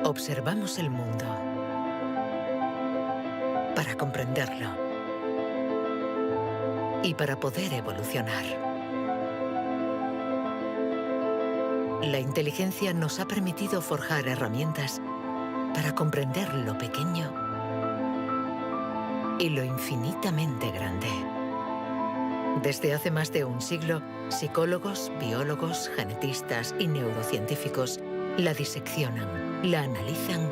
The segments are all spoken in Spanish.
Observamos el mundo para comprenderlo y para poder evolucionar. La inteligencia nos ha permitido forjar herramientas para comprender lo pequeño y lo infinitamente grande. Desde hace más de un siglo, psicólogos, biólogos, genetistas y neurocientíficos la diseccionan, la analizan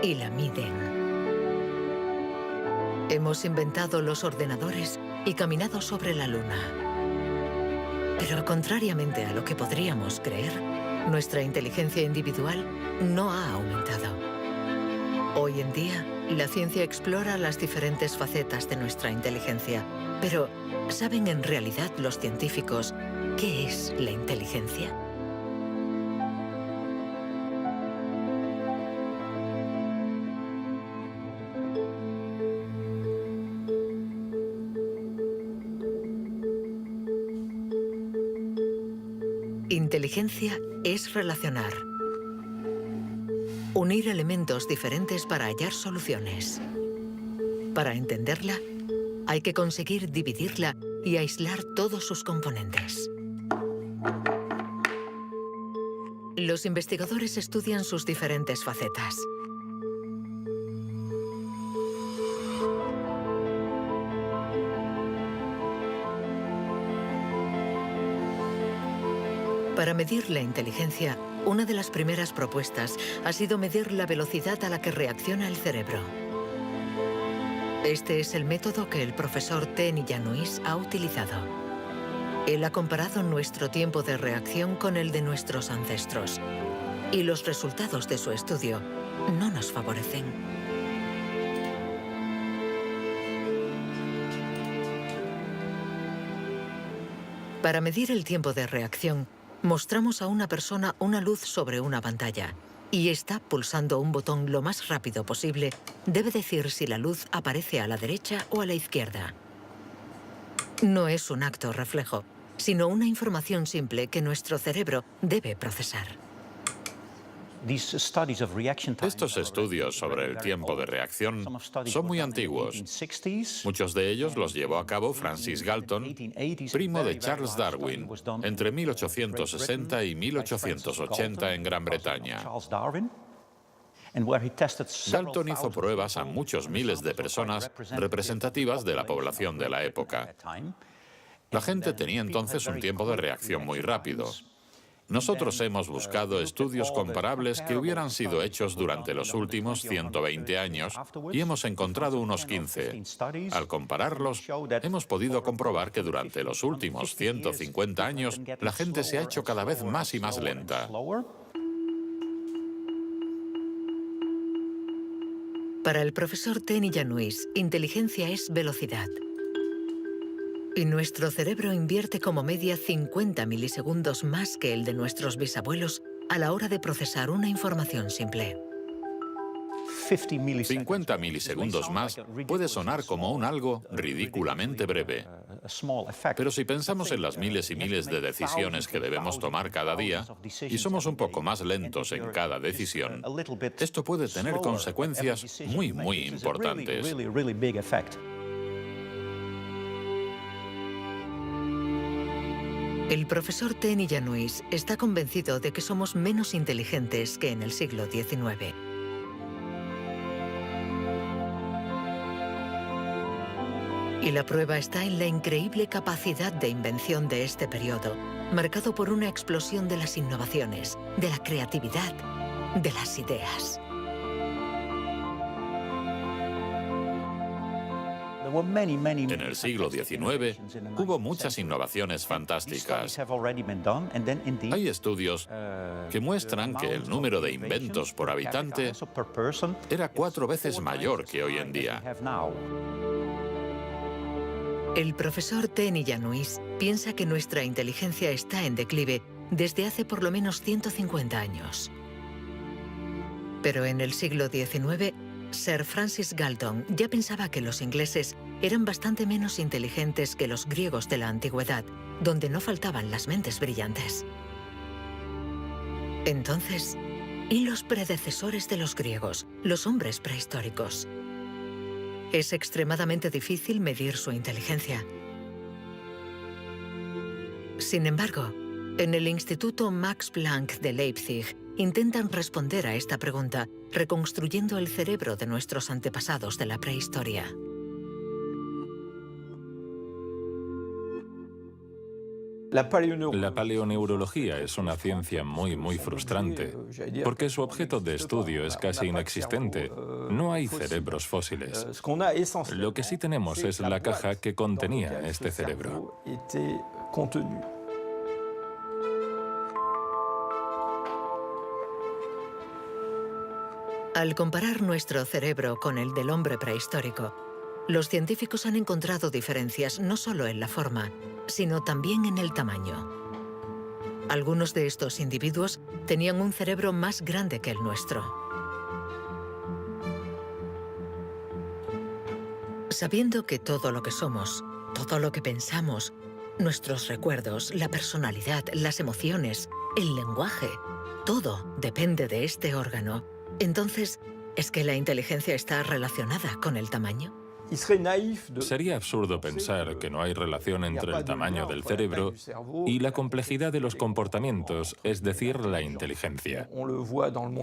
y la miden. Hemos inventado los ordenadores y caminado sobre la Luna. Pero contrariamente a lo que podríamos creer, nuestra inteligencia individual no ha aumentado. Hoy en día, la ciencia explora las diferentes facetas de nuestra inteligencia. Pero, ¿saben en realidad los científicos qué es la inteligencia? Inteligencia es relacionar. Unir elementos diferentes para hallar soluciones. Para entenderla, hay que conseguir dividirla y aislar todos sus componentes. Los investigadores estudian sus diferentes facetas. Para medir la inteligencia, una de las primeras propuestas ha sido medir la velocidad a la que reacciona el cerebro. Este es el método que el profesor Tenny Januis ha utilizado. Él ha comparado nuestro tiempo de reacción con el de nuestros ancestros. Y los resultados de su estudio no nos favorecen. Para medir el tiempo de reacción, mostramos a una persona una luz sobre una pantalla y está pulsando un botón lo más rápido posible. Debe decir si la luz aparece a la derecha o a la izquierda. No es un acto reflejo, sino una información simple que nuestro cerebro debe procesar. Estos estudios sobre el tiempo de reacción son muy antiguos. Muchos de ellos los llevó a cabo Francis Galton, primo de Charles Darwin, entre 1860 y 1880 en Gran Bretaña. Galton hizo pruebas a muchos miles de personas representativas de la población de la época. La gente tenía entonces un tiempo de reacción muy rápido. Nosotros hemos buscado estudios comparables que hubieran sido hechos durante los últimos 120 años y hemos encontrado unos 15. Al compararlos, hemos podido comprobar que durante los últimos 150 años la gente se ha hecho cada vez más y más lenta. Para el profesor Tenny Januis, inteligencia es velocidad. Y nuestro cerebro invierte como media 50 milisegundos más que el de nuestros bisabuelos a la hora de procesar una información simple. 50 milisegundos más puede sonar como un algo ridículamente breve. Pero si pensamos en las miles y miles de decisiones que debemos tomar cada día, y somos un poco más lentos en cada decisión, esto puede tener consecuencias muy, muy importantes. El profesor Tenny Januis está convencido de que somos menos inteligentes que en el siglo XIX. Y la prueba está en la increíble capacidad de invención de este periodo, marcado por una explosión de las innovaciones, de la creatividad, de las ideas. En el siglo XIX hubo muchas innovaciones fantásticas. Hay estudios que muestran que el número de inventos por habitante era 4 veces mayor que hoy en día. El profesor Tenny Januis piensa que nuestra inteligencia está en declive desde hace por lo menos 150 años. Pero en el siglo XIX, Sir Francis Galton ya pensaba que los ingleses eran bastante menos inteligentes que los griegos de la antigüedad, donde no faltaban las mentes brillantes. Entonces, y los predecesores de los griegos, los hombres prehistóricos. Es extremadamente difícil medir su inteligencia. Sin embargo, en el Instituto Max Planck de Leipzig intentan responder a esta pregunta reconstruyendo el cerebro de nuestros antepasados de la prehistoria. La paleoneurología es una ciencia muy frustrante, porque su objeto de estudio es casi inexistente. No hay cerebros fósiles. Lo que sí tenemos es la caja que contenía este cerebro. Al comparar nuestro cerebro con el del hombre prehistórico, los científicos han encontrado diferencias no solo en la forma, sino también en el tamaño. Algunos de estos individuos tenían un cerebro más grande que el nuestro. Sabiendo que todo lo que somos, todo lo que pensamos, nuestros recuerdos, la personalidad, las emociones, el lenguaje, todo depende de este órgano, entonces, ¿es que la inteligencia está relacionada con el tamaño? Sería absurdo pensar que no hay relación entre el tamaño del cerebro y la complejidad de los comportamientos, es decir, la inteligencia.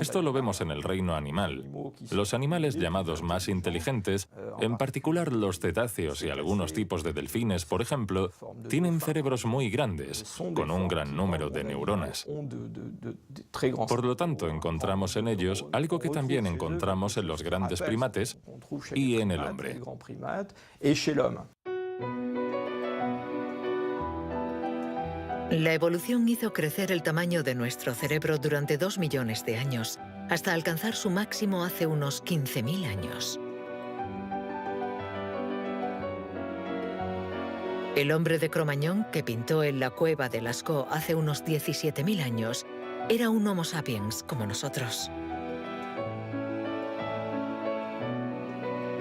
Esto lo vemos en el reino animal. Los animales llamados más inteligentes, en particular los cetáceos y algunos tipos de delfines, por ejemplo, tienen cerebros muy grandes, con un gran número de neuronas. Por lo tanto, encontramos en ellos algo que también encontramos en los grandes primates y en el hombre. La evolución hizo crecer el tamaño de nuestro cerebro durante 2 millones de años, hasta alcanzar su máximo hace unos 15.000 años. El hombre de Cro-Magnon, que pintó en la cueva de Lascaux hace unos 17.000 años, era un Homo sapiens como nosotros.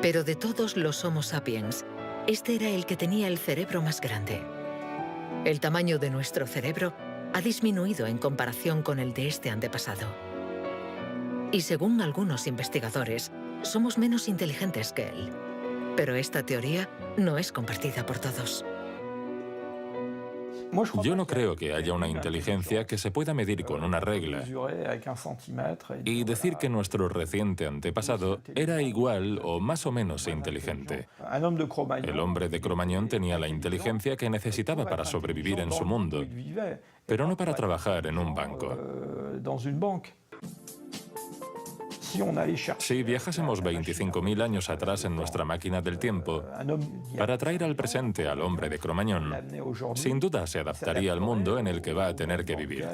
Pero de todos los Homo sapiens, este era el que tenía el cerebro más grande. El tamaño de nuestro cerebro ha disminuido en comparación con el de este antepasado. Y según algunos investigadores, somos menos inteligentes que él. Pero esta teoría no es compartida por todos. Yo no creo que haya una inteligencia que se pueda medir con una regla y decir que nuestro reciente antepasado era igual o más o menos inteligente. El hombre de Cro-Magnon tenía la inteligencia que necesitaba para sobrevivir en su mundo, pero no para trabajar en un banco. Si viajásemos 25.000 años atrás en nuestra máquina del tiempo, para traer al presente al hombre de Cro-Magnon, sin duda se adaptaría al mundo en el que va a tener que vivir.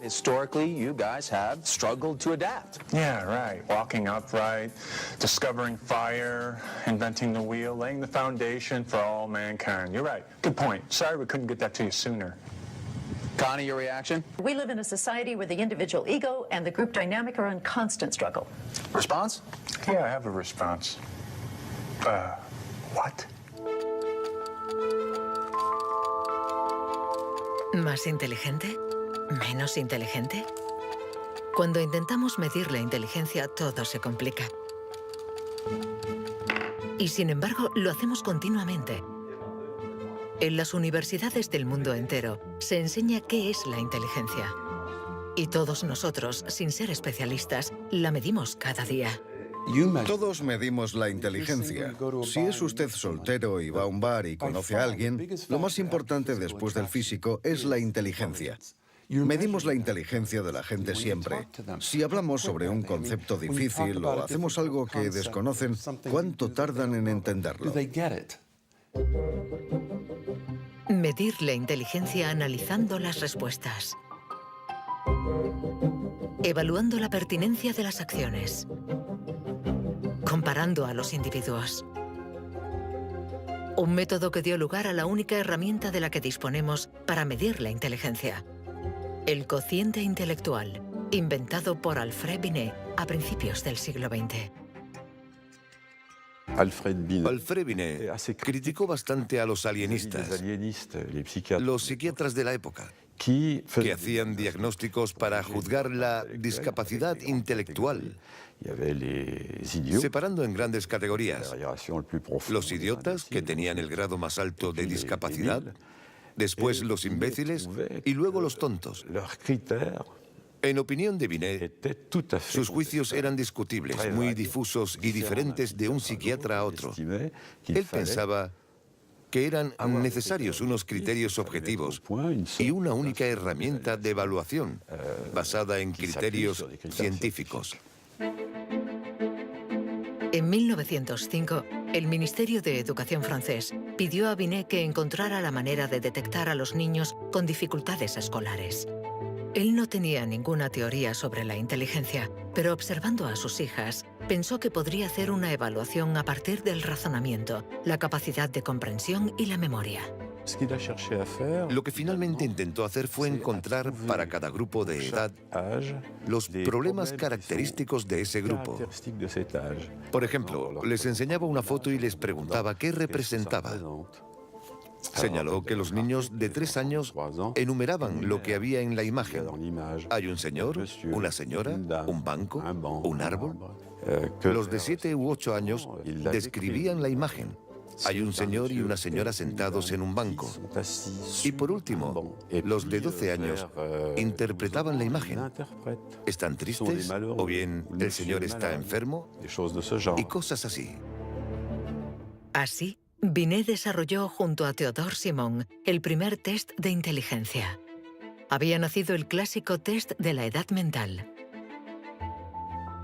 Historically, you guys have struggled to adapt. Yeah, right. Walking upright, discovering fire, inventing the wheel, laying the foundation for all mankind. You're right. Good point. Sorry we couldn't get that to you sooner. Connie, your reaction? We live in a society where the individual ego and the group dynamic are in constant struggle. Response? Yeah, I have a response. What? ¿Más inteligente? ¿Menos inteligente? Cuando intentamos medir la inteligencia, todo se complica. Y sin embargo, lo hacemos continuamente. En las universidades del mundo entero se enseña qué es la inteligencia. Y todos nosotros, sin ser especialistas, la medimos cada día. Todos medimos la inteligencia. Si es usted soltero y va a un bar y conoce a alguien, lo más importante después del físico es la inteligencia. Medimos la inteligencia de la gente siempre. Si hablamos sobre un concepto difícil o hacemos algo que desconocen, ¿cuánto tardan en entenderlo? Medir la inteligencia analizando las respuestas. Evaluando la pertinencia de las acciones. Comparando a los individuos. Un método que dio lugar a la única herramienta de la que disponemos para medir la inteligencia. El cociente intelectual, inventado por Alfred Binet a principios del siglo XX. Alfred Binet criticó bastante a los alienistas, los psiquiatras de la época. que hacían diagnósticos para juzgar la discapacidad intelectual, separando en grandes categorías: los idiotas, que tenían el grado más alto de discapacidad, después los imbéciles y luego los tontos. En opinión de Binet, sus juicios eran discutibles, muy difusos y diferentes de un psiquiatra a otro. Él pensaba que eran necesarios unos criterios objetivos y una única herramienta de evaluación basada en criterios científicos. En 1905, el Ministerio de Educación francés pidió a Binet que encontrara la manera de detectar a los niños con dificultades escolares. Él no tenía ninguna teoría sobre la inteligencia, pero observando a sus hijas, pensó que podría hacer una evaluación a partir del razonamiento, la capacidad de comprensión y la memoria. Lo que finalmente intentó hacer fue encontrar para cada grupo de edad los problemas característicos de ese grupo. Por ejemplo, les enseñaba una foto y les preguntaba qué representaba. Señaló que los niños de 3 años enumeraban lo que había en la imagen. Hay un señor, una señora, un banco, un árbol. Los de 7 u 8 años describían la imagen. Hay un señor y una señora sentados en un banco. Y por último, los de 12 años interpretaban la imagen. ¿Están tristes? ¿O bien el señor está enfermo? Y cosas así. Así, Binet desarrolló junto a Théodore Simon el primer test de inteligencia. Había nacido el clásico test de la edad mental.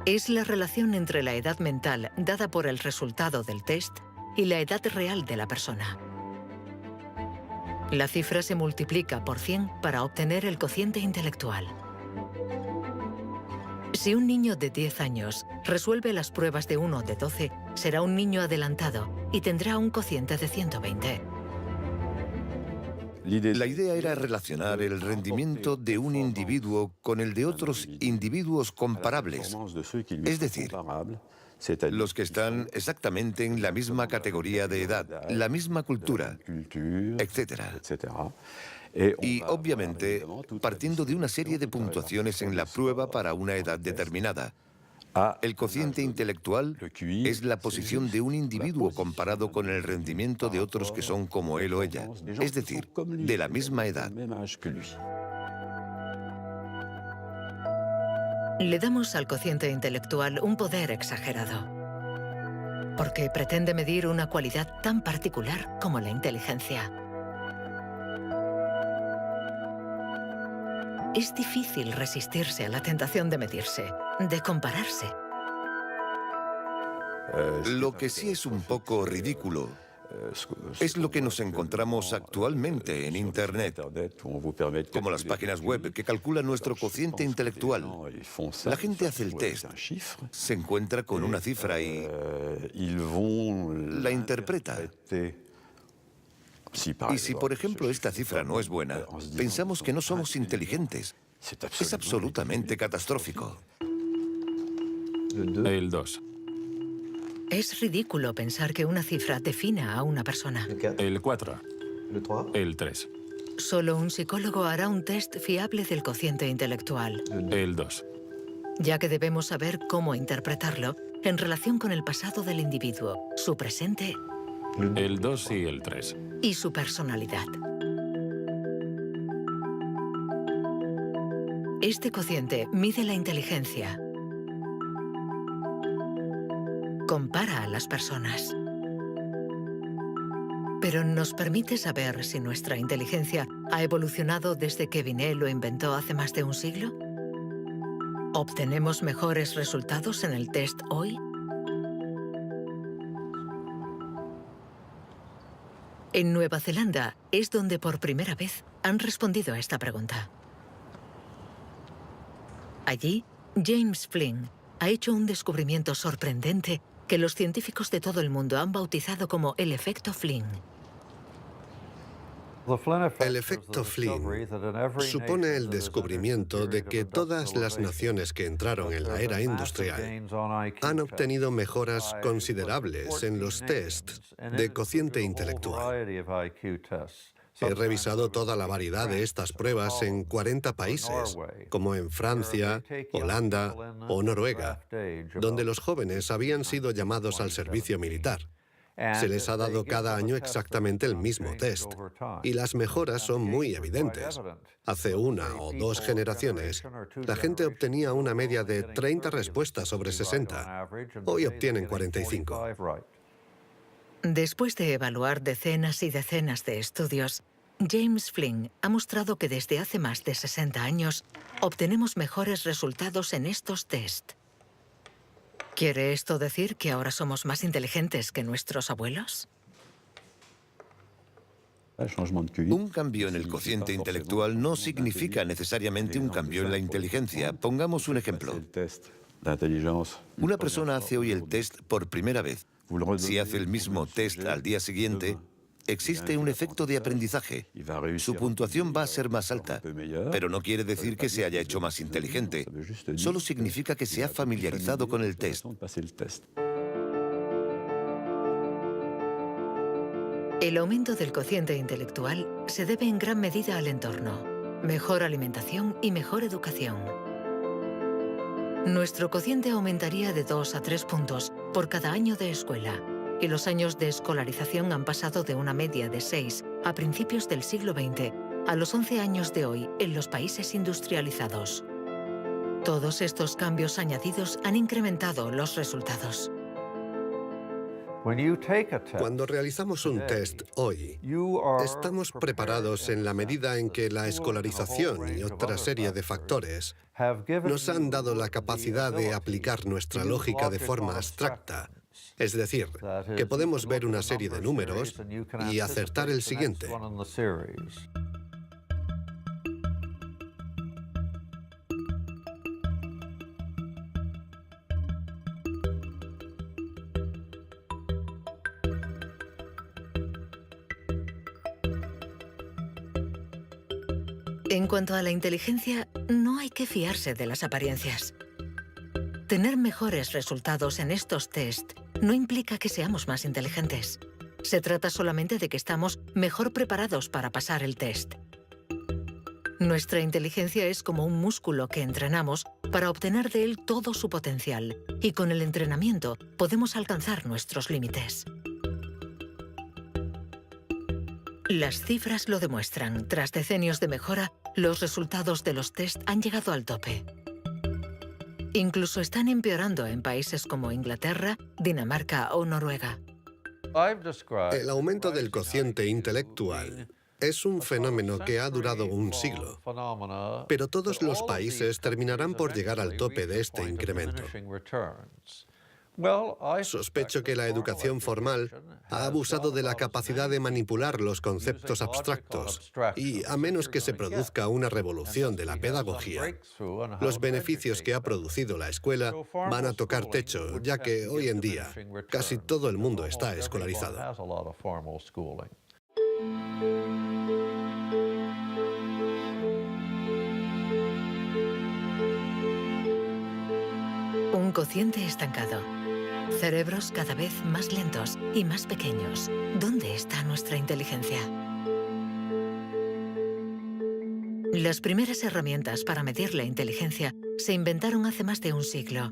Es la relación entre la edad mental dada por el resultado del test y la edad real de la persona. La cifra se multiplica por 100 para obtener el cociente intelectual. Si un niño de 10 años resuelve las pruebas de uno de 12, será un niño adelantado y tendrá un cociente de 120. La idea era relacionar el rendimiento de un individuo con el de otros individuos comparables, es decir, los que están exactamente en la misma categoría de edad, la misma cultura, etc. Y, obviamente, partiendo de una serie de puntuaciones en la prueba para una edad determinada. El cociente intelectual es la posición de un individuo comparado con el rendimiento de otros que son como él o ella, es decir, de la misma edad. Le damos al cociente intelectual un poder exagerado, porque pretende medir una cualidad tan particular como la inteligencia. Es difícil resistirse a la tentación de medirse, de compararse. Lo que sí es un poco ridículo es lo que nos encontramos actualmente en Internet, como las páginas web que calculan nuestro cociente intelectual. La gente hace el test, se encuentra con una cifra y la interpreta. Y si, por ejemplo, esta cifra no es buena, pensamos que no somos inteligentes. Es absolutamente catastrófico. El 2. Es ridículo pensar que una cifra defina a una persona. El 4. El 3. Solo un psicólogo hará un test fiable del cociente intelectual. El 2. Ya que debemos saber cómo interpretarlo en relación con el pasado del individuo, su presente El 2 y el 3. y su personalidad. Este cociente mide la inteligencia, compara a las personas, pero nos permite saber si nuestra inteligencia ha evolucionado desde que Binet lo inventó hace más de un siglo. ¿Obtenemos mejores resultados en el test hoy? En Nueva Zelanda es donde por primera vez han respondido a esta pregunta. Allí, James Flynn ha hecho un descubrimiento sorprendente que los científicos de todo el mundo han bautizado como el efecto Flynn. El efecto Flynn supone el descubrimiento de que todas las naciones que entraron en la era industrial han obtenido mejoras considerables en los tests de cociente intelectual. He revisado toda la variedad de estas pruebas en 40 países, como en Francia, Holanda o Noruega, donde los jóvenes habían sido llamados al servicio militar. Se les ha dado cada año exactamente el mismo test, y las mejoras son muy evidentes. Hace 1 o 2 generaciones, la gente obtenía una media de 30 respuestas sobre 60. Hoy obtienen 45. Después de evaluar decenas y decenas de estudios, James Flynn ha mostrado que desde hace más de 60 años obtenemos mejores resultados en estos test. ¿Quiere esto decir que ahora somos más inteligentes que nuestros abuelos? Un cambio en el cociente intelectual no significa necesariamente un cambio en la inteligencia. Pongamos un ejemplo. Una persona hace hoy el test por primera vez. Si hace el mismo test al día siguiente, existe un efecto de aprendizaje. Su puntuación va a ser más alta, pero no quiere decir que se haya hecho más inteligente. Solo significa que se ha familiarizado con el test. El aumento del cociente intelectual se debe en gran medida al entorno, mejor alimentación y mejor educación. Nuestro cociente aumentaría de 2 a 3 puntos por cada año de escuela, y los años de escolarización han pasado de una media de 6 a principios del siglo XX a los 11 años de hoy en los países industrializados. Todos estos cambios añadidos han incrementado los resultados. Cuando realizamos un test hoy, estamos preparados en la medida en que la escolarización y otra serie de factores nos han dado la capacidad de aplicar nuestra lógica de forma abstracta. Es decir, que podemos ver una serie de números y acertar el siguiente. En cuanto a la inteligencia, no hay que fiarse de las apariencias. Tener mejores resultados en estos test no implica que seamos más inteligentes. Se trata solamente de que estamos mejor preparados para pasar el test. Nuestra inteligencia es como un músculo que entrenamos para obtener de él todo su potencial, y con el entrenamiento podemos alcanzar nuestros límites. Las cifras lo demuestran. Tras decenios de mejora, los resultados de los test han llegado al tope. Incluso están empeorando en países como Inglaterra, Dinamarca o Noruega. El aumento del cociente intelectual es un fenómeno que ha durado un siglo, pero todos los países terminarán por llegar al tope de este incremento. Sospecho que la educación formal ha abusado de la capacidad de manipular los conceptos abstractos y, a menos que se produzca una revolución de la pedagogía, los beneficios que ha producido la escuela van a tocar techo, ya que hoy en día casi todo el mundo está escolarizado. Un cociente estancado. Cerebros cada vez más lentos y más pequeños. ¿Dónde está nuestra inteligencia? Las primeras herramientas para medir la inteligencia se inventaron hace más de un siglo.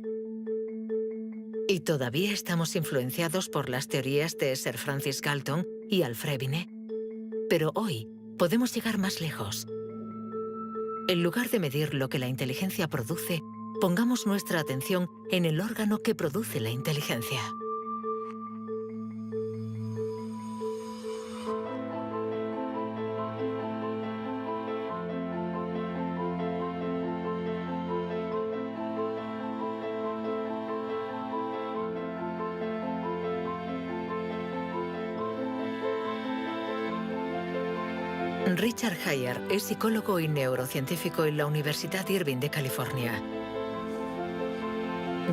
Y todavía estamos influenciados por las teorías de Sir Francis Galton y Alfred Binet. Pero hoy podemos llegar más lejos. En lugar de medir lo que la inteligencia produce, pongamos nuestra atención en el órgano que produce la inteligencia. Richard Heyer es psicólogo y neurocientífico en la Universidad Irvine de California.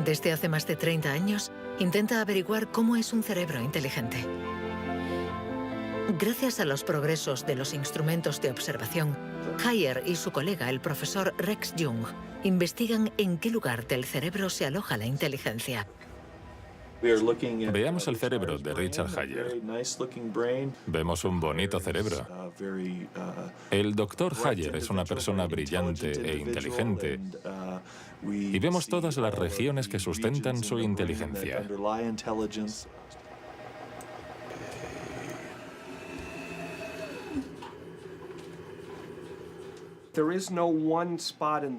Desde hace más de 30 años, intenta averiguar cómo es un cerebro inteligente. Gracias a los progresos de los instrumentos de observación, Heyer y su colega, el profesor Rex Jung, investigan en qué lugar del cerebro se aloja la inteligencia. Veamos el cerebro de Richard Hayer. Vemos un bonito cerebro. El doctor Hayer es una persona brillante e inteligente y vemos todas las regiones que sustentan su inteligencia.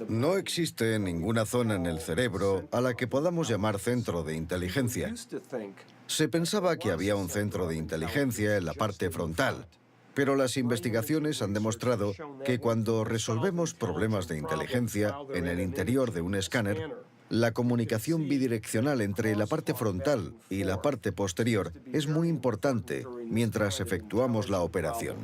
No existe ninguna zona en el cerebro a la que podamos llamar centro de inteligencia. Se pensaba que había un centro de inteligencia en la parte frontal, pero las investigaciones han demostrado que cuando resolvemos problemas de inteligencia en el interior de un escáner, la comunicación bidireccional entre la parte frontal y la parte posterior es muy importante mientras efectuamos la operación.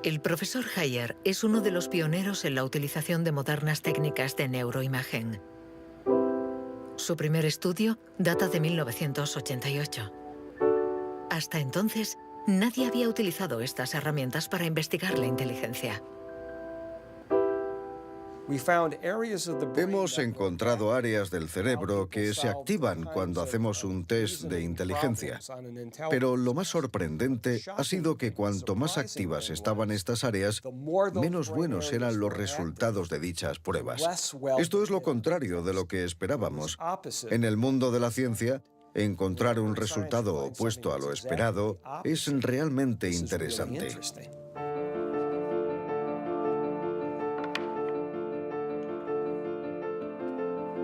El profesor Hayer es uno de los pioneros en la utilización de modernas técnicas de neuroimagen. Su primer estudio data de 1988. Hasta entonces, nadie había utilizado estas herramientas para investigar la inteligencia. Hemos encontrado áreas del cerebro que se activan cuando hacemos un test de inteligencia. Pero lo más sorprendente ha sido que cuanto más activas estaban estas áreas, menos buenos eran los resultados de dichas pruebas. Esto es lo contrario de lo que esperábamos. En el mundo de la ciencia, encontrar un resultado opuesto a lo esperado es realmente interesante.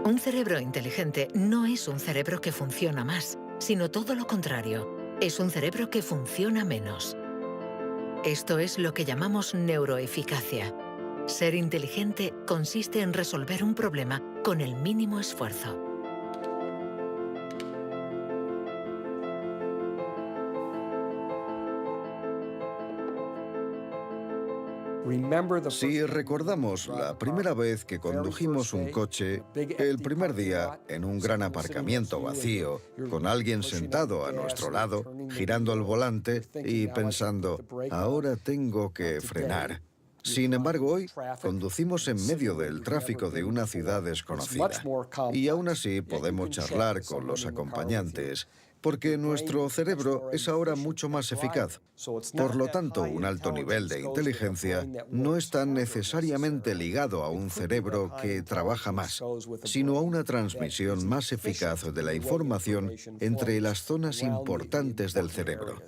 Un cerebro inteligente no es un cerebro que funciona más, sino todo lo contrario. Es un cerebro que funciona menos. Esto es lo que llamamos neuroeficacia. Ser inteligente consiste en resolver un problema con el mínimo esfuerzo. Si recordamos la primera vez que condujimos un coche, el primer día, en un gran aparcamiento vacío, con alguien sentado a nuestro lado, girando el volante y pensando, ahora tengo que frenar. Sin embargo, hoy conducimos en medio del tráfico de una ciudad desconocida y aún así podemos charlar con los acompañantes, porque nuestro cerebro es ahora mucho más eficaz. Por lo tanto, un alto nivel de inteligencia no está necesariamente ligado a un cerebro que trabaja más, sino a una transmisión más eficaz de la información entre las zonas importantes del cerebro.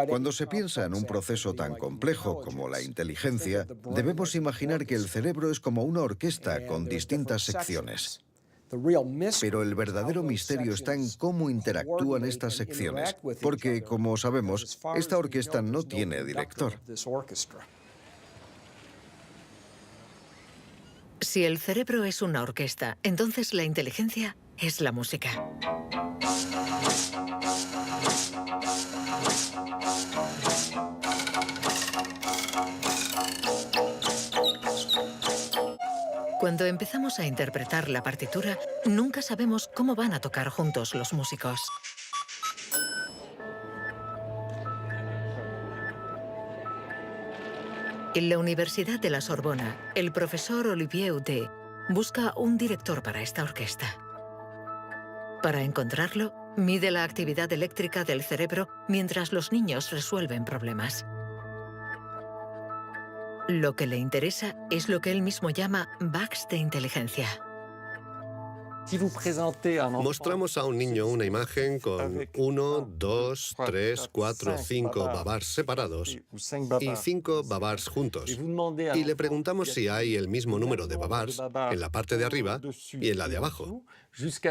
Cuando se piensa en un proceso tan complejo como la inteligencia, debemos imaginar que el cerebro es como una orquesta con distintas secciones. Pero el verdadero misterio está en cómo interactúan estas secciones, porque, como sabemos, esta orquesta no tiene director. Si el cerebro es una orquesta, entonces la inteligencia es la música. Cuando empezamos a interpretar la partitura, nunca sabemos cómo van a tocar juntos los músicos. En la Universidad de la Sorbona, el profesor Olivier Houdet busca un director para esta orquesta. Para encontrarlo, mide la actividad eléctrica del cerebro mientras los niños resuelven problemas. Lo que le interesa es lo que él mismo llama bugs de inteligencia. Mostramos a un niño una imagen con 1, 2, 3, 4, 5 babars separados y 5 babars juntos. Y le preguntamos si hay el mismo número de babars en la parte de arriba y en la de abajo.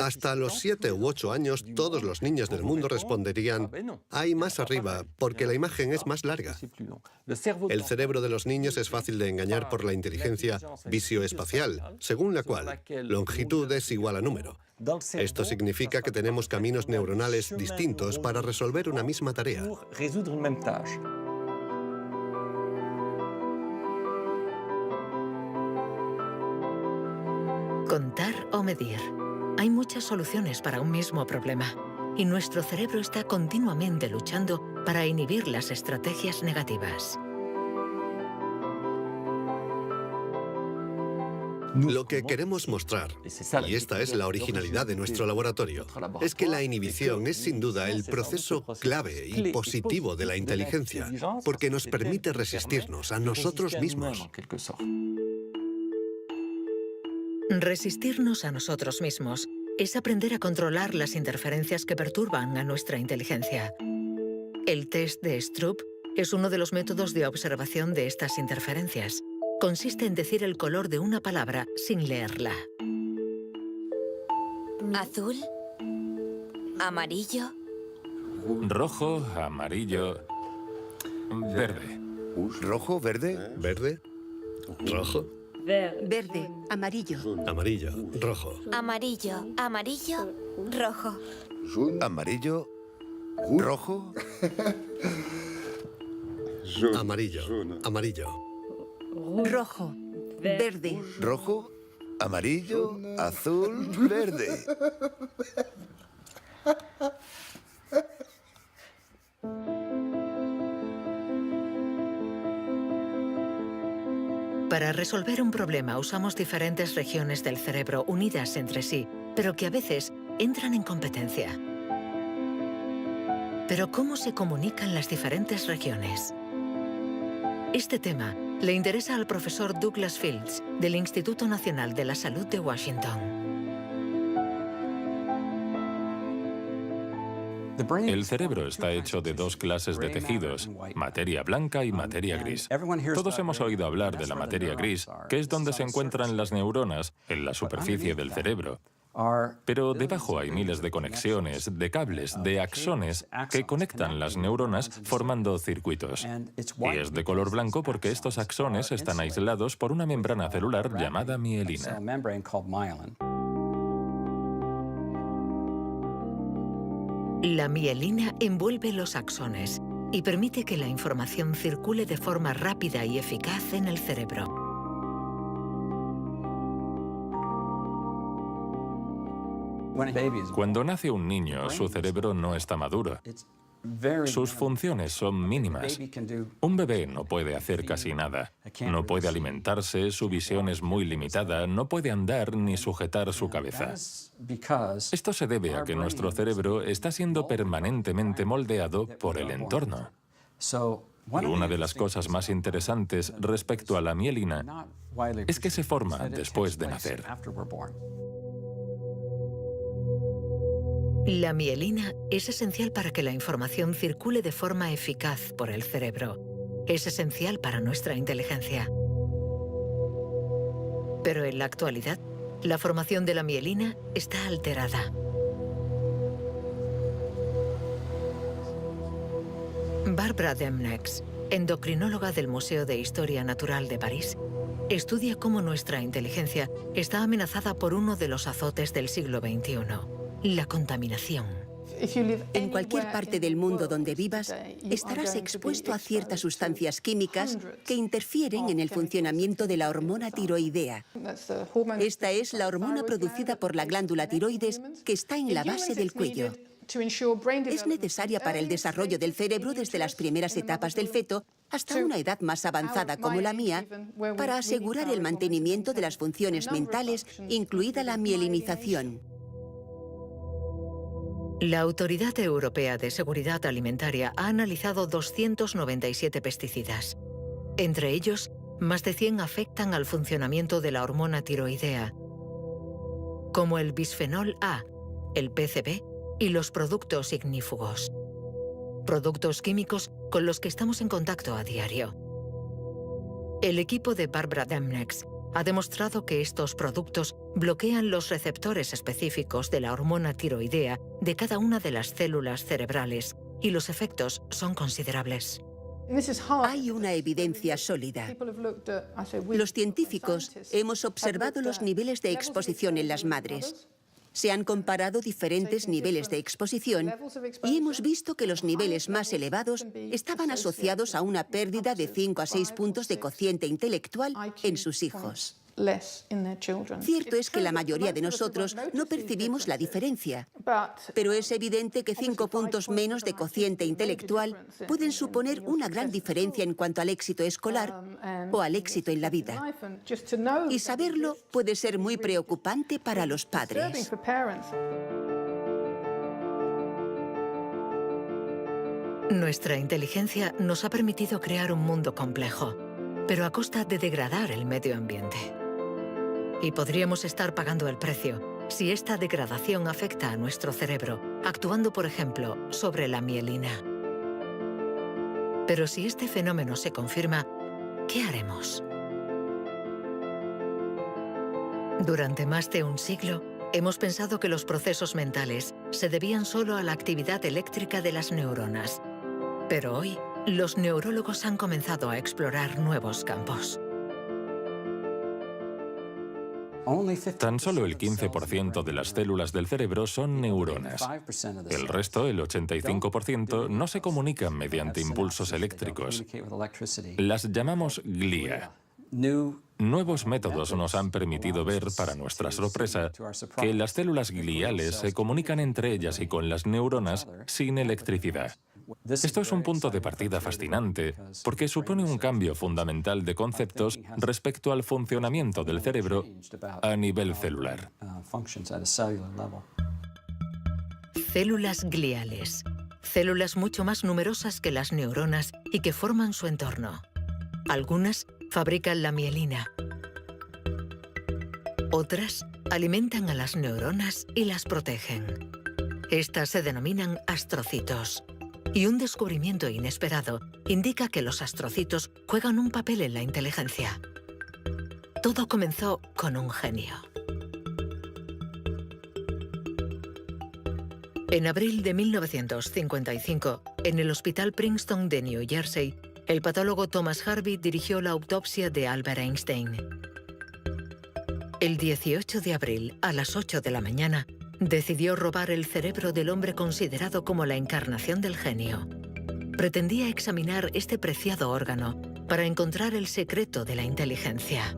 Hasta los 7 u 8 años, todos los niños del mundo responderían, hay más arriba, porque la imagen es más larga. El cerebro de los niños es fácil de engañar por la inteligencia visioespacial, según la cual longitud es igual a número. Esto significa que tenemos caminos neuronales distintos para resolver una misma tarea. Contar o medir. Hay muchas soluciones para un mismo problema, y nuestro cerebro está continuamente luchando para inhibir las estrategias negativas. Lo que queremos mostrar, y esta es la originalidad de nuestro laboratorio, es que la inhibición es sin duda el proceso clave y positivo de la inteligencia, porque nos permite resistirnos a nosotros mismos. Resistirnos a nosotros mismos es aprender a controlar las interferencias que perturban a nuestra inteligencia. El test de Stroop es uno de los métodos de observación de estas interferencias. Consiste en decir el color de una palabra sin leerla. Azul, amarillo, rojo, amarillo, verde. ¿Rojo, verde? ¿Verde? ¿Rojo? Verde, amarillo. Amarillo, rojo. amarillo, amarillo, rojo. ¿Amarillo? ¿Rojo? Amarillo, amarillo. Rojo, verde. ¿Rojo? ¿Amarillo? ¿Azul? ¿Verde? Para resolver un problema usamos diferentes regiones del cerebro unidas entre sí, pero que a veces entran en competencia. Pero ¿cómo se comunican las diferentes regiones? Este tema le interesa al profesor Douglas Fields, del Instituto Nacional de la Salud de Washington. El cerebro está hecho de dos clases de tejidos, materia blanca y materia gris. Todos hemos oído hablar de la materia gris, que es donde se encuentran las neuronas, en la superficie del cerebro. Pero debajo hay miles de conexiones, de cables, de axones que conectan las neuronas formando circuitos. Y es de color blanco porque estos axones están aislados por una membrana celular llamada mielina. La mielina envuelve los axones y permite que la información circule de forma rápida y eficaz en el cerebro. Cuando nace un niño, su cerebro no está maduro. Sus funciones son mínimas. Un bebé no puede hacer casi nada. No puede alimentarse, su visión es muy limitada, no puede andar ni sujetar su cabeza. Esto se debe a que nuestro cerebro está siendo permanentemente moldeado por el entorno. Y una de las cosas más interesantes respecto a la mielina es que se forma después de nacer. La mielina es esencial para que la información circule de forma eficaz por el cerebro. Es esencial para nuestra inteligencia. Pero en la actualidad, la formación de la mielina está alterada. Barbara Demnex, endocrinóloga del Museo de Historia Natural de París, estudia cómo nuestra inteligencia está amenazada por uno de los azotes del siglo XXI. La contaminación. En cualquier parte del mundo donde vivas, estarás expuesto a ciertas sustancias químicas que interfieren en el funcionamiento de la hormona tiroidea. Esta es la hormona producida por la glándula tiroides que está en la base del cuello. Es necesaria para el desarrollo del cerebro desde las primeras etapas del feto hasta una edad más avanzada como la mía, para asegurar el mantenimiento de las funciones mentales, incluida la mielinización. La Autoridad Europea de Seguridad Alimentaria ha analizado 297 pesticidas. Entre ellos, más de 100 afectan al funcionamiento de la hormona tiroidea, como el bisfenol A, el PCB y los productos ignífugos. Productos químicos con los que estamos en contacto a diario. El equipo de Barbara Demnex ha demostrado que estos productos bloquean los receptores específicos de la hormona tiroidea de cada una de las células cerebrales y los efectos son considerables. Hay una evidencia sólida. Los científicos hemos observado los niveles de exposición en las madres. Se han comparado diferentes niveles de exposición y hemos visto que los niveles más elevados estaban asociados a una pérdida de 5 a 6 puntos de cociente intelectual en sus hijos. Cierto es que la mayoría de nosotros no percibimos la diferencia, pero es evidente que 5 puntos menos de cociente intelectual pueden suponer una gran diferencia en cuanto al éxito escolar o al éxito en la vida. Y saberlo puede ser muy preocupante para los padres. Nuestra inteligencia nos ha permitido crear un mundo complejo, pero a costa de degradar el medio ambiente. Y podríamos estar pagando el precio si esta degradación afecta a nuestro cerebro, actuando, por ejemplo, sobre la mielina. Pero si este fenómeno se confirma, ¿qué haremos? Durante más de un siglo, hemos pensado que los procesos mentales se debían solo a la actividad eléctrica de las neuronas. Pero hoy, los neurólogos han comenzado a explorar nuevos campos. Tan solo el 15% de las células del cerebro son neuronas. El resto, el 85%, no se comunican mediante impulsos eléctricos. Las llamamos glía. Nuevos métodos nos han permitido ver, para nuestra sorpresa, que las células gliales se comunican entre ellas y con las neuronas sin electricidad. Esto es un punto de partida fascinante, porque supone un cambio fundamental de conceptos respecto al funcionamiento del cerebro a nivel celular. Células gliales. Células mucho más numerosas que las neuronas y que forman su entorno. Algunas fabrican la mielina. Otras alimentan a las neuronas y las protegen. Estas se denominan astrocitos. Y un descubrimiento inesperado indica que los astrocitos juegan un papel en la inteligencia. Todo comenzó con un genio. En abril de 1955, en el Hospital Princeton de New Jersey, el patólogo Thomas Harvey dirigió la autopsia de Albert Einstein. El 18 de abril, a las 8 de la mañana, decidió robar el cerebro del hombre considerado como la encarnación del genio. Pretendía examinar este preciado órgano para encontrar el secreto de la inteligencia.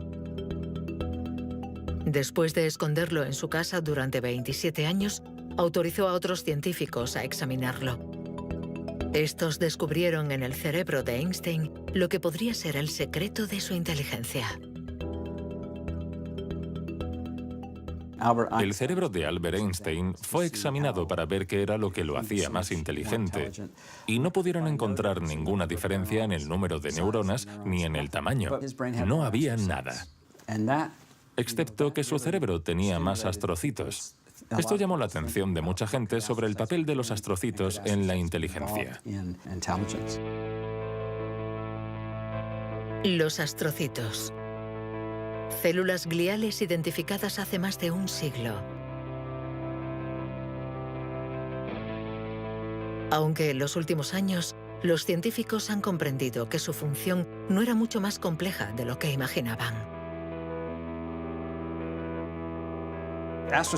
Después de esconderlo en su casa durante 27 años, autorizó a otros científicos a examinarlo. Estos descubrieron en el cerebro de Einstein lo que podría ser el secreto de su inteligencia. El cerebro de Albert Einstein fue examinado para ver qué era lo que lo hacía más inteligente, y no pudieron encontrar ninguna diferencia en el número de neuronas ni en el tamaño. No había nada, excepto que su cerebro tenía más astrocitos. Esto llamó la atención de mucha gente sobre el papel de los astrocitos en la inteligencia. Los astrocitos. Células gliales identificadas hace más de un siglo. Aunque en los últimos años, los científicos han comprendido que su función no era mucho más compleja de lo que imaginaban.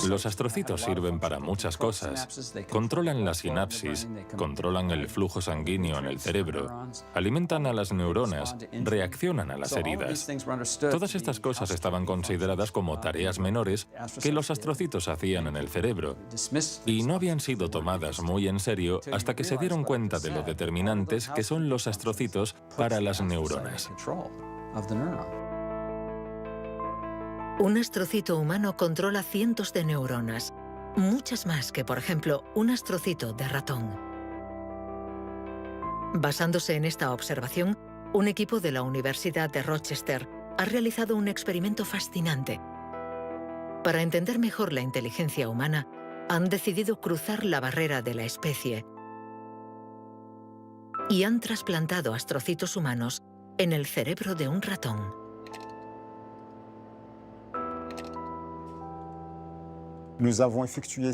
Los astrocitos sirven para muchas cosas. Controlan la sinapsis, controlan el flujo sanguíneo en el cerebro, alimentan a las neuronas, reaccionan a las heridas. Todas estas cosas estaban consideradas como tareas menores que los astrocitos hacían en el cerebro, y no habían sido tomadas muy en serio hasta que se dieron cuenta de lo determinantes que son los astrocitos para las neuronas. Un astrocito humano controla cientos de neuronas, muchas más que, por ejemplo, un astrocito de ratón. Basándose en esta observación, un equipo de la Universidad de Rochester ha realizado un experimento fascinante. Para entender mejor la inteligencia humana, han decidido cruzar la barrera de la especie y han trasplantado astrocitos humanos en el cerebro de un ratón.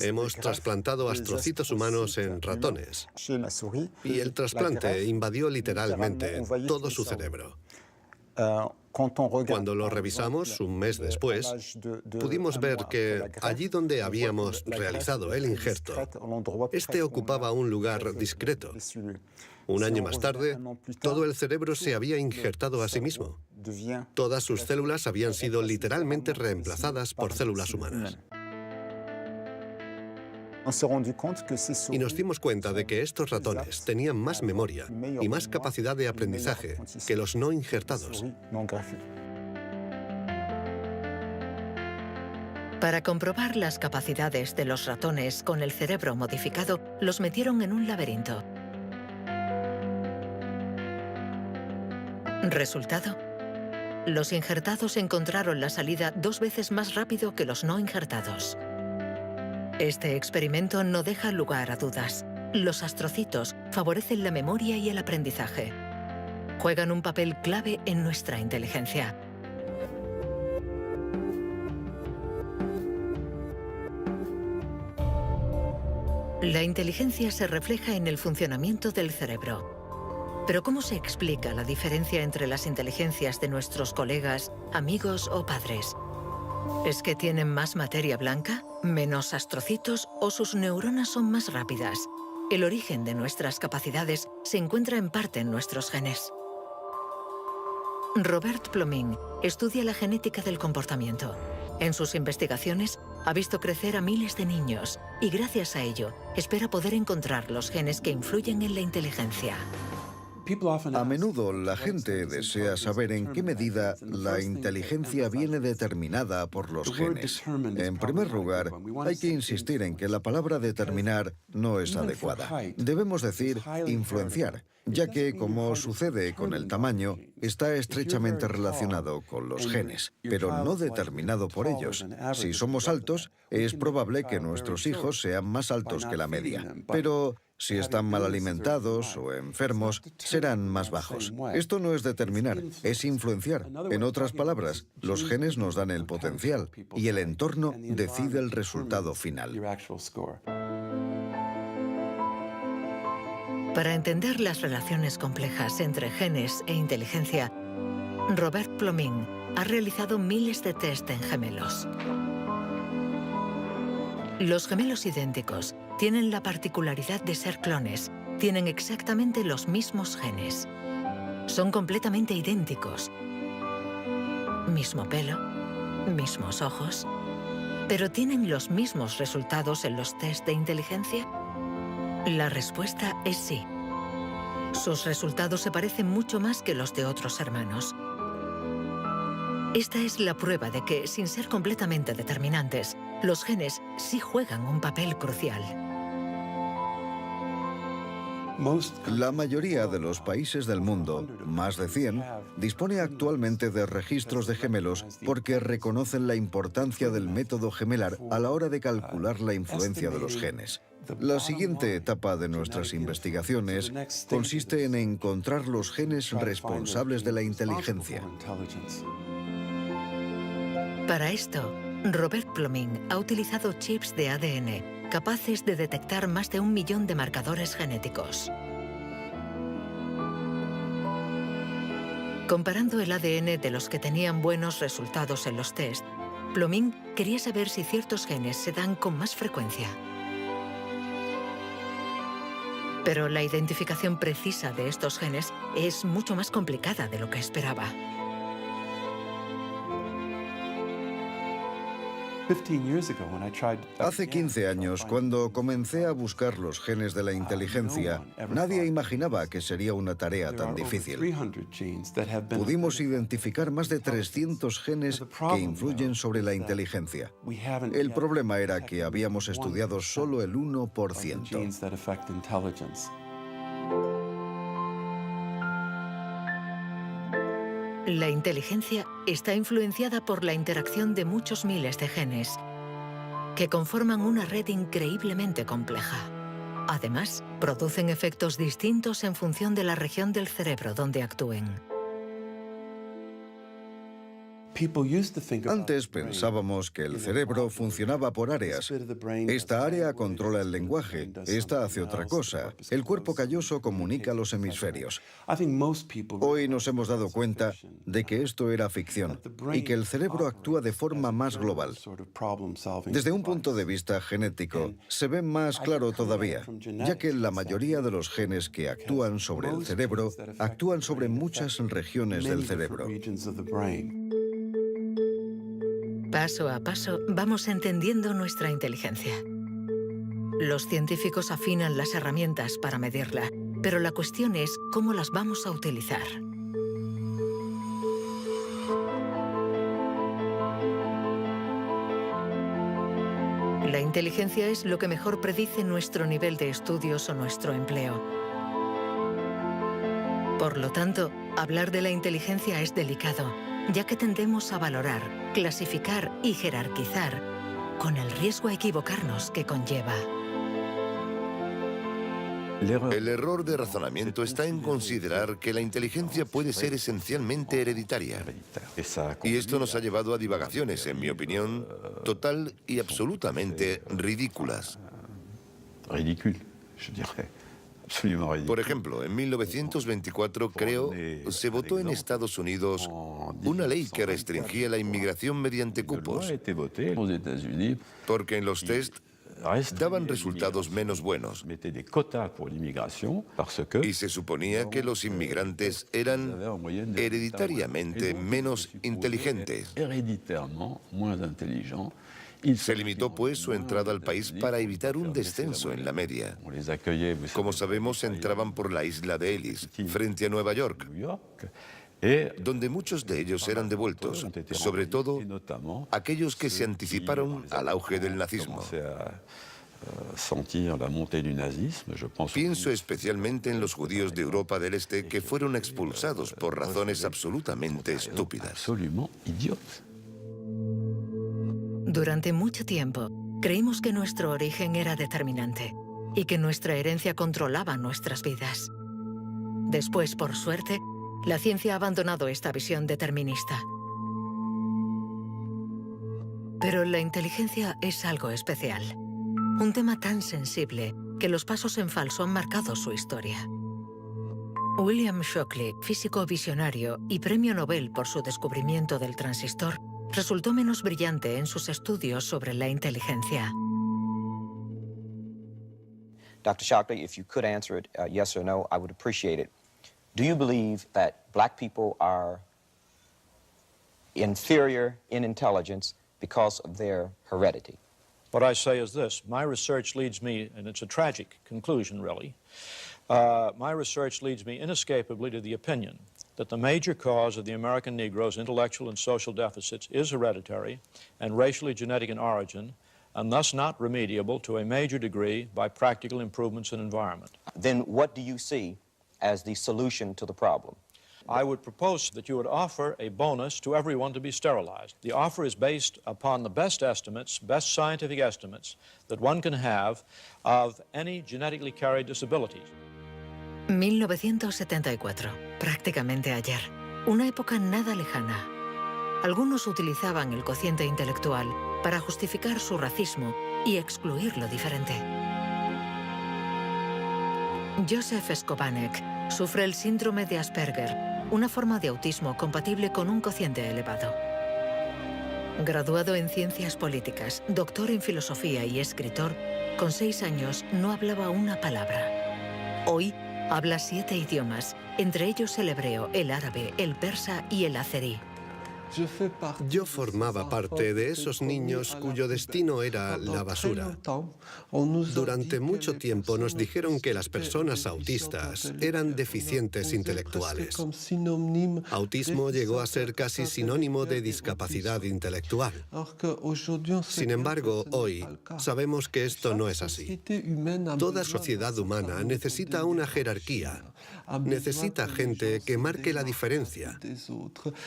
Hemos trasplantado astrocitos humanos en ratones y el trasplante invadió literalmente todo su cerebro. Cuando lo revisamos un mes después, pudimos ver que allí donde habíamos realizado el injerto, este ocupaba un lugar discreto. Un año más tarde, todo el cerebro se había injertado a sí mismo. Todas sus células habían sido literalmente reemplazadas por células humanas. Y nos dimos cuenta de que estos ratones tenían más memoria y más capacidad de aprendizaje que los no injertados. Para comprobar las capacidades de los ratones con el cerebro modificado, los metieron en un laberinto. Resultado: los injertados encontraron la salida 2 veces más rápido que los no injertados. Este experimento no deja lugar a dudas. Los astrocitos favorecen la memoria y el aprendizaje. Juegan un papel clave en nuestra inteligencia. La inteligencia se refleja en el funcionamiento del cerebro. Pero ¿cómo se explica la diferencia entre las inteligencias de nuestros colegas, amigos o padres? ¿Es que tienen más materia blanca, menos astrocitos o sus neuronas son más rápidas? El origen de nuestras capacidades se encuentra en parte en nuestros genes. Robert Plomin estudia la genética del comportamiento. En sus investigaciones ha visto crecer a miles de niños y gracias a ello espera poder encontrar los genes que influyen en la inteligencia. A menudo la gente desea saber en qué medida la inteligencia viene determinada por los genes. En primer lugar, hay que insistir en que la palabra determinar no es adecuada. Debemos decir influenciar, ya que, como sucede con el tamaño, está estrechamente relacionado con los genes, pero no determinado por ellos. Si somos altos, es probable que nuestros hijos sean más altos que la media, pero si están mal alimentados o enfermos, serán más bajos. Esto no es determinar, es influenciar. En otras palabras, los genes nos dan el potencial y el entorno decide el resultado final. Para entender las relaciones complejas entre genes e inteligencia, Robert Plomin ha realizado miles de test en gemelos. Los gemelos idénticos tienen la particularidad de ser clones, tienen exactamente los mismos genes. Son completamente idénticos. Mismo pelo, mismos ojos. ¿Pero tienen los mismos resultados en los test de inteligencia? La respuesta es sí. Sus resultados se parecen mucho más que los de otros hermanos. Esta es la prueba de que, sin ser completamente determinantes, los genes sí juegan un papel crucial. La mayoría de los países del mundo, más de 100, dispone actualmente de registros de gemelos porque reconocen la importancia del método gemelar a la hora de calcular la influencia de los genes. La siguiente etapa de nuestras investigaciones consiste en encontrar los genes responsables de la inteligencia. Para esto, Robert Plomin ha utilizado chips de ADN capaces de detectar más de 1 millón de marcadores genéticos. Comparando el ADN de los que tenían buenos resultados en los test, Plomin quería saber si ciertos genes se dan con más frecuencia. Pero la identificación precisa de estos genes es mucho más complicada de lo que esperaba. Hace 15 años, cuando comencé a buscar los genes de la inteligencia, nadie imaginaba que sería una tarea tan difícil. Pudimos identificar más de 300 genes que influyen sobre la inteligencia. El problema era que habíamos estudiado solo el 1%. La inteligencia está influenciada por la interacción de muchos miles de genes que conforman una red increíblemente compleja. Además, producen efectos distintos en función de la región del cerebro donde actúen. Antes pensábamos que el cerebro funcionaba por áreas. Esta área controla el lenguaje, esta hace otra cosa. El cuerpo calloso comunica los hemisferios. Hoy nos hemos dado cuenta de que esto era ficción y que el cerebro actúa de forma más global. Desde un punto de vista genético, se ve más claro todavía, ya que la mayoría de los genes que actúan sobre el cerebro actúan sobre muchas regiones del cerebro. Paso a paso vamos entendiendo nuestra inteligencia. Los científicos afinan las herramientas para medirla, pero la cuestión es cómo las vamos a utilizar. La inteligencia es lo que mejor predice nuestro nivel de estudios o nuestro empleo. Por lo tanto, hablar de la inteligencia es delicado, ya que tendemos a valorar, clasificar y jerarquizar, con el riesgo a equivocarnos que conlleva. El error de razonamiento está en considerar que la inteligencia puede ser esencialmente hereditaria. Y esto nos ha llevado a divagaciones, en mi opinión, total y absolutamente ridículas. Por ejemplo, en 1924, creo, se votó en Estados Unidos una ley que restringía la inmigración mediante cupos, porque en los test daban resultados menos buenos. Y se suponía que los inmigrantes eran hereditariamente menos inteligentes. Se limitó, pues, su entrada al país para evitar un descenso en la media. Como sabemos, entraban por la isla de Ellis, frente a Nueva York, donde muchos de ellos eran devueltos, sobre todo aquellos que se anticiparon al auge del nazismo. Pienso especialmente en los judíos de Europa del Este que fueron expulsados por razones absolutamente estúpidas. Durante mucho tiempo, creímos que nuestro origen era determinante y que nuestra herencia controlaba nuestras vidas. Después, por suerte, la ciencia ha abandonado esta visión determinista. Pero la inteligencia es algo especial. Un tema tan sensible que los pasos en falso han marcado su historia. William Shockley, físico visionario y premio Nobel por su descubrimiento del transistor, resultó menos brillante en sus estudios sobre la inteligencia. Dr. Shockley, if you could answer it yes or no, I would appreciate it. Do you believe that black people are inferior in intelligence because of their heredity? What I say is this. My research leads me, and it's a tragic conclusion, really, my research leads me inescapably to the opinion that the major cause of the American Negro's intellectual and social deficits is hereditary and racially genetic in origin, and thus not remediable to a major degree by practical improvements in environment. Then what do you see as the solution to the problem? I would propose that you would offer a bonus to everyone to be sterilized. The offer is based upon the best estimates, best scientific estimates that one can have of any genetically carried disabilities. 1974, prácticamente ayer. Una época nada lejana. Algunos utilizaban el cociente intelectual para justificar su racismo y excluir lo diferente. Joseph Skobanek sufre el síndrome de Asperger, una forma de autismo compatible con un cociente elevado. Graduado en ciencias políticas, doctor en filosofía y escritor, con 6 años no hablaba una palabra. Hoy habla 7 idiomas, entre ellos el hebreo, el árabe, el persa y el azerí. Yo formaba parte de esos niños cuyo destino era la basura. Durante mucho tiempo nos dijeron que las personas autistas eran deficientes intelectuales. Autismo llegó a ser casi sinónimo de discapacidad intelectual. Sin embargo, hoy sabemos que esto no es así. Toda sociedad humana necesita una jerarquía. Necesita gente que marque la diferencia.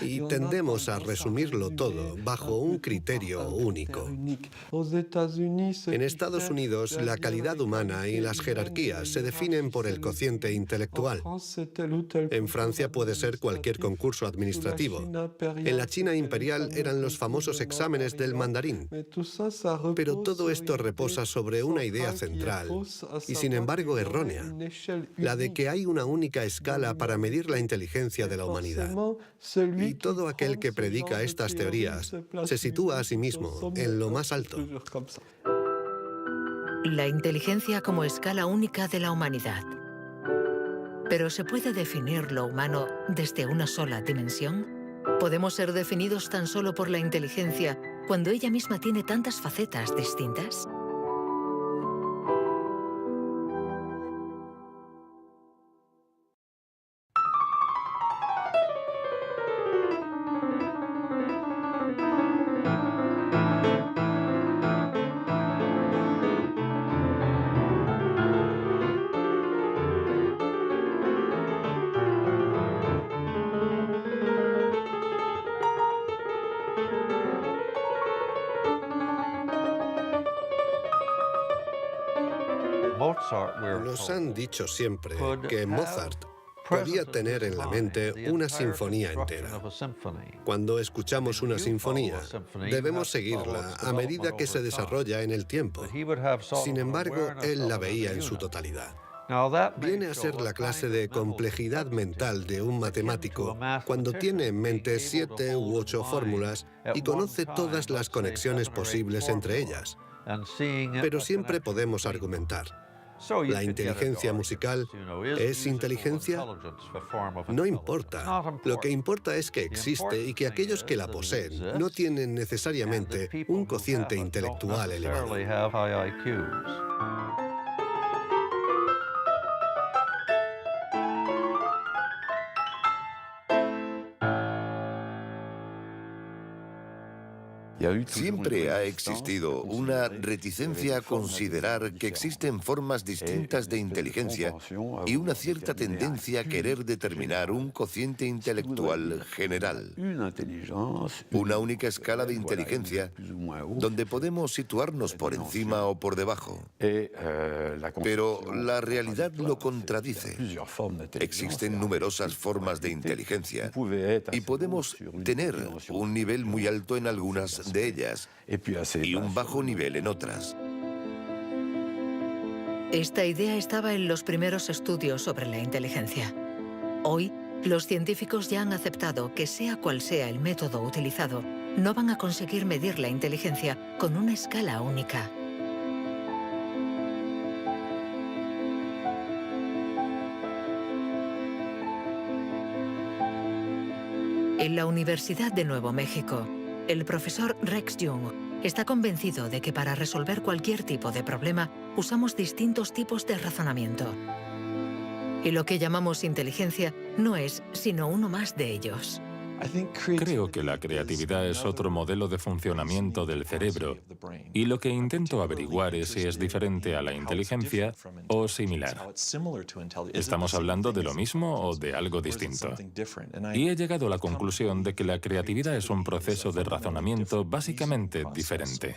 Y tendemos a resumirlo todo bajo un criterio único. En Estados Unidos, la calidad humana y las jerarquías se definen por el cociente intelectual. En Francia puede ser cualquier concurso administrativo. En la China imperial eran los famosos exámenes del mandarín. Pero todo esto reposa sobre una idea central y, sin embargo, errónea, la de que hay una única escala para medir la inteligencia de la humanidad. Y todo aquel que predica estas teorías se sitúa a sí mismo en lo más alto. La inteligencia como escala única de la humanidad. ¿Pero se puede definir lo humano desde una sola dimensión? ¿Podemos ser definidos tan solo por la inteligencia cuando ella misma tiene tantas facetas distintas? Nos han dicho siempre que Mozart podía tener en la mente una sinfonía entera. Cuando escuchamos una sinfonía, debemos seguirla a medida que se desarrolla en el tiempo. Sin embargo, él la veía en su totalidad. Viene a ser la clase de complejidad mental de un matemático cuando tiene en mente 7 u 8 fórmulas y conoce todas las conexiones posibles entre ellas. Pero siempre podemos argumentar. ¿La inteligencia musical es inteligencia? No importa. Lo que importa es que existe y que aquellos que la poseen no tienen necesariamente un cociente intelectual elevado. Siempre ha existido una reticencia a considerar que existen formas distintas de inteligencia y una cierta tendencia a querer determinar un cociente intelectual general. Una única escala de inteligencia donde podemos situarnos por encima o por debajo. Pero la realidad lo contradice. Existen numerosas formas de inteligencia y podemos tener un nivel muy alto en algunas de ellas y un bajo nivel en otras. Esta idea estaba en los primeros estudios sobre la inteligencia. Hoy, los científicos ya han aceptado que sea cual sea el método utilizado, no van a conseguir medir la inteligencia con una escala única. En la Universidad de Nuevo México, el profesor Rex Jung está convencido de que para resolver cualquier tipo de problema usamos distintos tipos de razonamiento. Y lo que llamamos inteligencia no es sino uno más de ellos. Creo que la creatividad es otro modelo de funcionamiento del cerebro y lo que intento averiguar es si es diferente a la inteligencia o similar. ¿Estamos hablando de lo mismo o de algo distinto? Y he llegado a la conclusión de que la creatividad es un proceso de razonamiento básicamente diferente.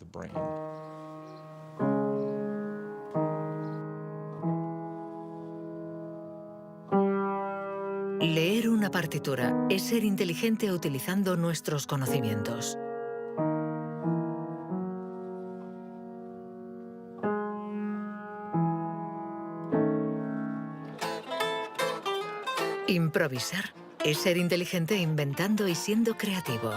Leer una partitura es ser inteligente utilizando nuestros conocimientos. Improvisar es ser inteligente inventando y siendo creativo.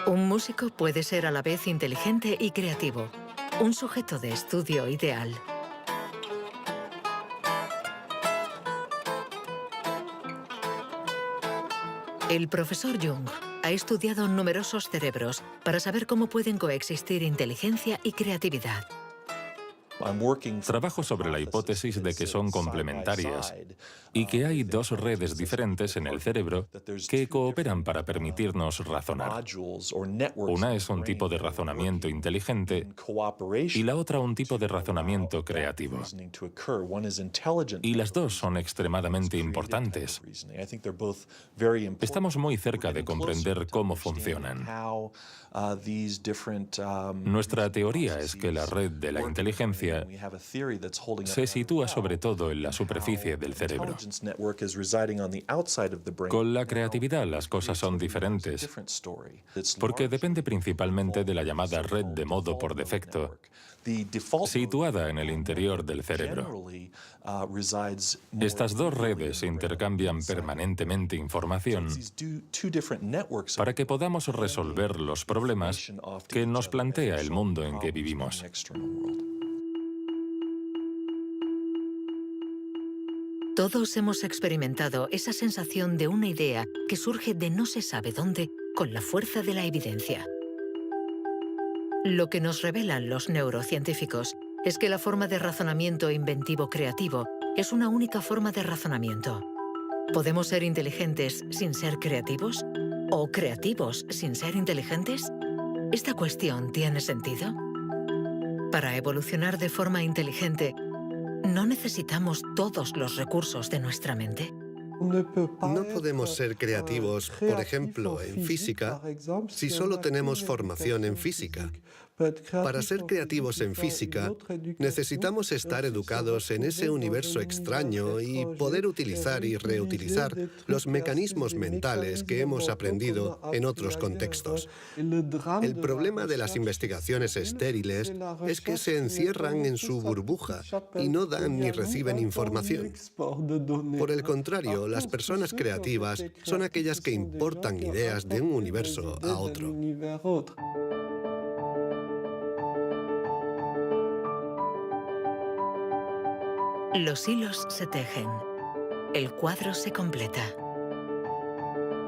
Un músico puede ser a la vez inteligente y creativo, un sujeto de estudio ideal. El profesor Jung ha estudiado numerosos cerebros para saber cómo pueden coexistir inteligencia y creatividad. Trabajo sobre la hipótesis de que son complementarias y que hay dos redes diferentes en el cerebro que cooperan para permitirnos razonar. Una es un tipo de razonamiento inteligente y la otra un tipo de razonamiento creativo. Y las dos son extremadamente importantes. Estamos muy cerca de comprender cómo funcionan. Nuestra teoría es que la red de la inteligencia se sitúa sobre todo en la superficie del cerebro. Con la creatividad las cosas son diferentes, porque depende principalmente de la llamada red de modo por defecto, situada en el interior del cerebro. Estas dos redes intercambian permanentemente información para que podamos resolver los problemas que nos plantea el mundo en que vivimos. Todos hemos experimentado esa sensación de una idea que surge de no se sabe dónde con la fuerza de la evidencia. Lo que nos revelan los neurocientíficos es que la forma de razonamiento inventivo creativo es una única forma de razonamiento. ¿Podemos ser inteligentes sin ser creativos? ¿O creativos sin ser inteligentes? ¿Esta cuestión tiene sentido? Para evolucionar de forma inteligente, ¿no necesitamos todos los recursos de nuestra mente? No podemos ser creativos, por ejemplo, en física, si solo tenemos formación en física. Para ser creativos en física, necesitamos estar educados en ese universo extraño y poder utilizar y reutilizar los mecanismos mentales que hemos aprendido en otros contextos. El problema de las investigaciones estériles es que se encierran en su burbuja y no dan ni reciben información. Por el contrario, las personas creativas son aquellas que importan ideas de un universo a otro. Los hilos se tejen. El cuadro se completa.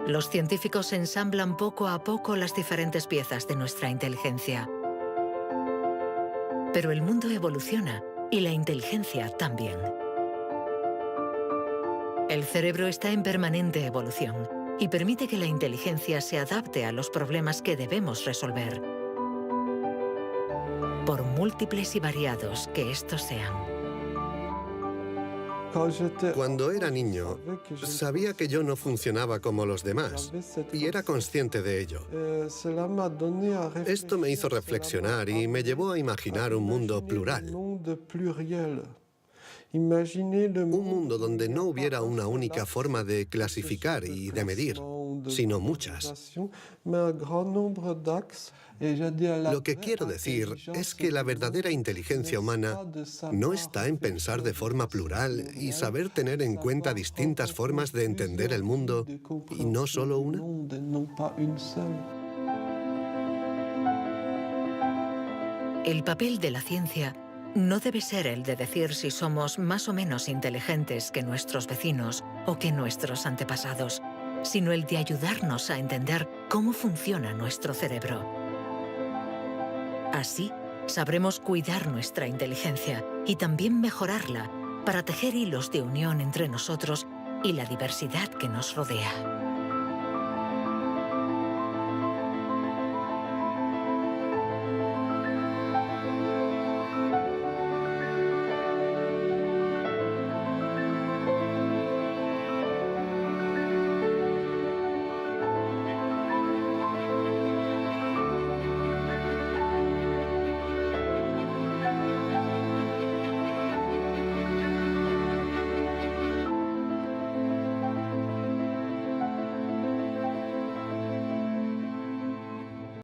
Los científicos ensamblan poco a poco las diferentes piezas de nuestra inteligencia. Pero el mundo evoluciona y la inteligencia también. El cerebro está en permanente evolución y permite que la inteligencia se adapte a los problemas que debemos resolver, por múltiples y variados que estos sean. Cuando era niño, sabía que yo no funcionaba como los demás y era consciente de ello. Esto me hizo reflexionar y me llevó a imaginar un mundo plural. Un mundo donde no hubiera una única forma de clasificar y de medir, sino muchas. Lo que quiero decir es que la verdadera inteligencia humana no está en pensar de forma plural y saber tener en cuenta distintas formas de entender el mundo y no solo una. El papel de la ciencia no debe ser el de decir si somos más o menos inteligentes que nuestros vecinos o que nuestros antepasados, sino el de ayudarnos a entender cómo funciona nuestro cerebro. Así, sabremos cuidar nuestra inteligencia y también mejorarla para tejer hilos de unión entre nosotros y la diversidad que nos rodea.